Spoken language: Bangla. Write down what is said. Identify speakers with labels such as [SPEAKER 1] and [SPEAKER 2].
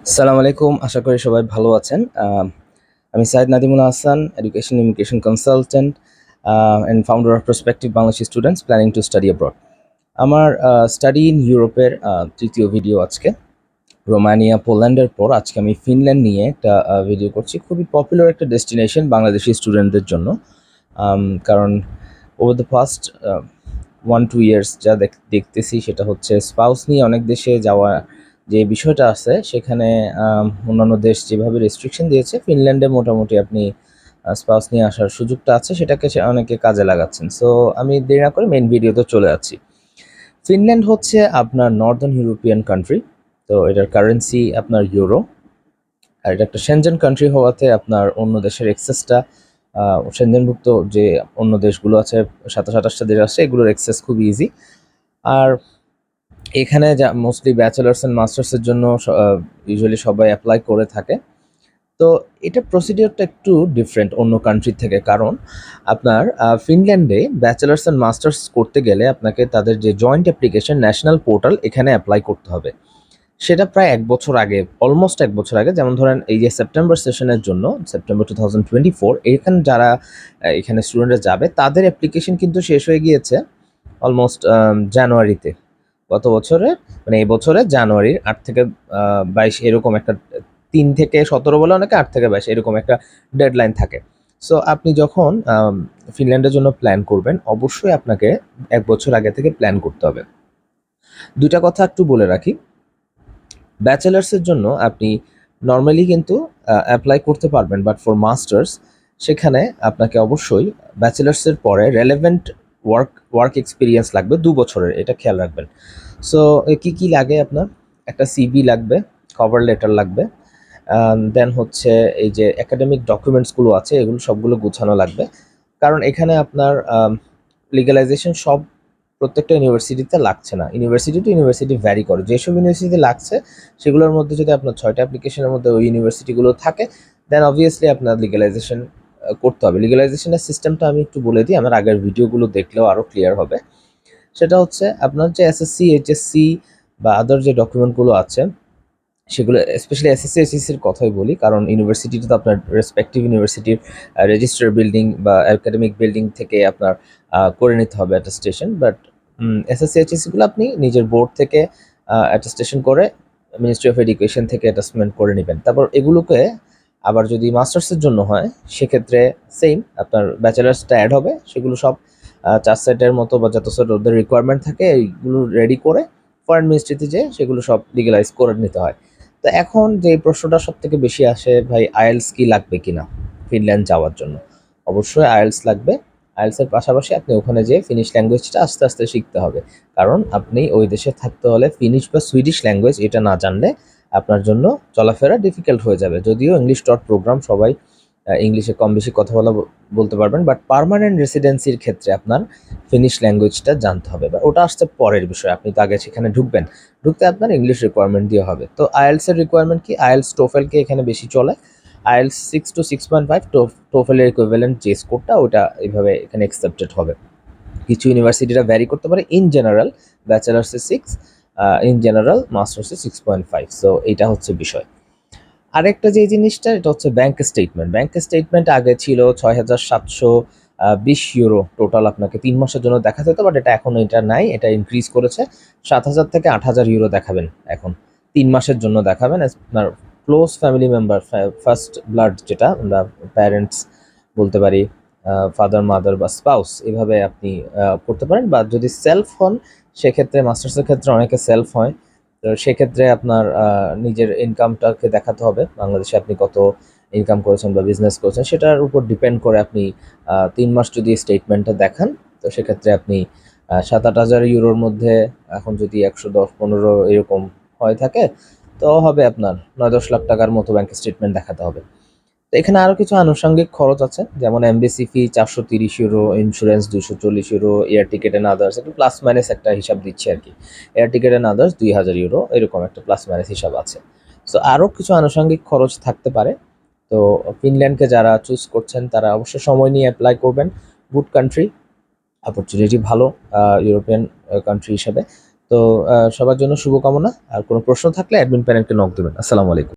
[SPEAKER 1] আসসালামু আলাইকুম। আশা করি সবাই ভালো আছেন। আমি Saeed Nadimul Hasan, education immigration consultant and founder of prospective Bangladeshi students planning to study abroad. আমার স্টাডি ইন ইউরোপের তৃতীয় ভিডিও আজকে। রোমানিয়া, পোল্যান্ডের পর আজকে আমি ফিনল্যান্ড নিয়ে একটা ভিডিও করছি। খুবই পপুলার একটা ডেস্টিনেশন বাংলাদেশি স্টুডেন্টদের জন্য। কারণ ওভার দ্য পাস্ট 1-2 ইয়ার্স যা দেখতেছি সেটা হচ্ছে স্পাউস নিয়ে অনেক দেশে যাওয়া যে বিষয়টা আছে সেখানে অন্যান্য দেশ যেভাবে রেস্ট্রিকশন দিয়েছে, ফিনল্যান্ডে মোটামুটি আপনি স্পাউস নিয়ে আসার সুযোগটা আছে, সেটাকে অনেকে কাজে লাগাচ্ছেন। সো আমি দেরি না করে মেইন ভিডিওতে চলে যাচ্ছি। ফিনল্যান্ড হচ্ছে আপনার নর্দার্ন ইউরোপিয়ান কান্ট্রি, তো এটার কারেন্সি আপনার ইউরো, আর এটা একটা সেনজেন কান্ট্রি হওয়াতে আপনার অন্য দেশের এক্সেসটা সেনজেনভুক্ত যে অন্য দেশগুলো আছে 27-28টা দেশ আছে, এগুলোর এক্সেস খুব ইজি। আর এখানে যা মোস্টলি ব্যাচেলার্স অ্যান্ড মাস্টার্সের জন্য ইউজুয়ালি সবাই অ্যাপ্লাই করে থাকে। তো এটা প্রসিডিওরটা একটু ডিফারেন্ট অন্য কান্ট্রি থেকে, কারণ আপনার ফিনল্যান্ডে ব্যাচেলার্স অ্যান্ড মাস্টার্স করতে গেলে আপনাকে তাদের যে জয়েন্ট অ্যাপ্লিকেশন ন্যাশনাল পোর্টাল এখানে অ্যাপ্লাই করতে হবে। সেটা প্রায় 1 বছর আগে, অলমোস্ট 1 বছর আগে, যেমন ধরেন এই যে সেপ্টেম্বর সেশনের জন্য, সেপ্টেম্বর 2024 এখানে যারা এখানে স্টুডেন্টরা যাবে তাদের অ্যাপ্লিকেশন কিন্তু শেষ হয়ে গিয়েছে অলমোস্ট জানুয়ারিতে, গত বছরে, মানে এই বছরে জানুয়ারির 8 থেকে 22 এরকম একটা, 3 থেকে 17 বলে অনেকে, 8 থেকে 22 এরকম একটা ডেডলাইন থাকে। সো আপনি যখন ফিনল্যান্ডের জন্য প্ল্যান করবেন অবশ্যই আপনাকে 1 বছর আগে থেকে প্ল্যান করতে হবে। দুইটা কথা একটু বলে রাখি, ব্যাচেলার্সের জন্য আপনি নর্মালি কিন্তু অ্যাপ্লাই করতে পারবেন, বাট ফর মাস্টার্স সেখানে আপনাকে অবশ্যই ব্যাচেলার্সের পরে রেলেভেন্ট ওয়ার্ক এক্সপিরিয়েন্স লাগবে 2 বছরের, এটা খেয়াল রাখবেন। সো কি কি লাগে আপনার, একটা সিভি লাগবে, কভার লেটার লাগবে, দেন হচ্ছে এই যে একাডেমিক ডকুমেন্টসগুলো আছে এগুলো সবগুলো গোছানো লাগবে। কারণ এখানে আপনার লিগ্যালাইজেশন সব প্রত্যেকটা ইউনিভার্সিটিতে লাগছে না, ইউনিভার্সিটি টু ইউনিভার্সিটি ভ্যারি করে। যেসব ইউনিভার্সিটিতে লাগছে সেগুলোর মধ্যে যদি আপনার 6টা অ্যাপ্লিকেশনের মধ্যে ওই ইউনিভার্সিটিগুলো থাকে, দেন অবভিয়াসলি আপনার লিগ্যালাইজেশন করতে হবে। লিগ্যালাইজেশনের সিস্টেমটা আমি একটু বলে দিই, আমার আগের ভিডিওগুলো দেখলেও আরও ক্লিয়ার হবে। সেটা হচ্ছে আপনার যে এসএসসি, এইচএসসি বা আদার যে ডকুমেন্টগুলো আছে সেগুলো, স্পেশালি এসএসসি এইচএসসির কথাই বলি, কারণ ইউনিভার্সিটিতে তো আপনার রেসপেক্টিভ ইউনিভার্সিটির রেজিস্টার বিল্ডিং বা একাডেমিক বিল্ডিং থেকে আপনার করে নিতে হবে অ্যাটেস্টেশন। বাট এসএসসি এইচএসসিগুলো আপনি নিজের বোর্ড থেকে অ্যাটেস্টেশন করে মিনিস্ট্রি অফ এডুকেশন থেকে অ্যাটাচমেন্ট করে নেবেন। তারপর এগুলোকে আবার যদি মাস্টার্সের জন্য হয় সেক্ষেত্রে সেম আপনার ব্যাচেলার্সটা অ্যাড হবে, সেগুলো সব 4 সেটের মতো বা যত সেট ওদের রিকোয়ারমেন্ট থাকে এইগুলো রেডি করে ফরেন মিনিস্ট্রিতে যেয়ে সেগুলো সব লিগ্যালাইজ করে নিতে হয়। তো এখন যে প্রশ্নটা সব থেকে বেশি আসে, ভাই আইএলস কি লাগবে কিনা ফিনল্যান্ড যাওয়ার জন্য? অবশ্যই আইএলস লাগবে। আইএলসের পাশাপাশি আপনি ওখানে যেয়ে ফিনিশ ল্যাঙ্গুয়েজটা আস্তে আস্তে শিখতে হবে, কারণ আপনি ওই দেশে থাকতে হলে ফিনিশ বা সুইডিশ ল্যাঙ্গুয়েজ এটা না জানলে আপনার জন্য চলাফেরা ডিফিকাল্ট হয়ে যাবে। যদিও ইংলিশ ডট প্রোগ্রাম সবাই ইংলিশে কম বেশি কথা বলতে পারবেন, বাট পার্মানেন্ট রেসিডেন্সির ক্ষেত্রে আপনার ফিনিশ ল্যাঙ্গুয়েজটা জানতে হবে, বা ওটা আসতে পরের বিষয়। আপনি তো আগে সেখানে ঢুকবেন, ঢুকতে আপনার ইংলিশ রিকোয়ারমেন্ট দিয়ে হবে। তো আইএলসের রিকোয়ারমেন্ট কি, আইএলস টোফেলকে এখানে বেশি চলে, আইএলস 6 to 6.5, টোফেলের ইকুইভ্যালেন্ট যে স্কোরটা ওটা এইভাবে এখানে অ্যাকসেপ্টেড হবে। কিছু ইউনিভার্সিটিরা ভ্যারি করতে পারে। ইন জেনারেল ব্যাচেলার্সে 6, ইন জেনারেল মাস্টার্সে 6.5। সো এইটা হচ্ছে বিষয়। আরেকটা যে জিনিসটা এটা হচ্ছে ব্যাংক স্টেটমেন্ট। ব্যাংক স্টেটমেন্ট আগে ছিল 6,720 ইউরো টোটাল আপনাকে 3 মাসের জন্য দেখাতে হতো, বাট এটা এখন এটা নাই, এটা ইনক্রিজ করেছে। 7,000 থেকে 8,000 ইউরো দেখাবেন এখন, 3 মাসের জন্য দেখাবেন। আপনার close family member, first blood যেটা আমরা প্যারেন্টস বলতে পারি, ফাদার মাদার বা স্পাউস, এভাবে আপনি করতে পারেন। বা যদি সেলফ হন সেক্ষেত্রে মাস্টার্সের ক্ষেত্রে অনেকে সেলফ হয়, তো সেক্ষেত্রে আপনার নিজের ইনকামটাকে দেখাতে হবে, বাংলাদেশে আপনি কত ইনকাম করেছেন বা বিজনেস করেছেন সেটার উপর ডিপেন্ড করে আপনি 3 মাস যদি স্টেটমেন্টটা দেখান, তো সেক্ষেত্রে আপনি 7-8 হাজার ইউরোর মধ্যে, এখন যদি 110-15 এরকম হয়ে থাকে তো হবে আপনার 9-10 লাখ টাকার মতো ব্যাংক স্টেটমেন্ট দেখাতে হবে। তো এখানে আরো কিছু আনুষঙ্গিক খরচ আছে, যেমন embassy fee 430 euro, insurance 240 euro, air ticket and others, একটু প্লাস মাইনাস একটা হিসাব দিচ্ছি আর কি। Air ticket and others 2,000 euro, এরকম একটা প্লাস মাইনাস হিসাব আছে। সো আরও কিছু আনুষঙ্গিক খরচ থাকতে পারে। তো ফিনল্যান্ডকে যারা চুজ করছেন তারা অবশ্যই সময় নিয়ে অ্যাপ্লাই করবেন। গুড কান্ট্রি, অপরচুনিটি ভালো ইউরোপিয়ান কান্ট্রি হিসেবে। তো সবার জন্য শুভকামনা। আর কোনো প্রশ্ন থাকলে অ্যাডমিন প্যানেলকে নক দেবেন। আসসালামু আলাইকুম।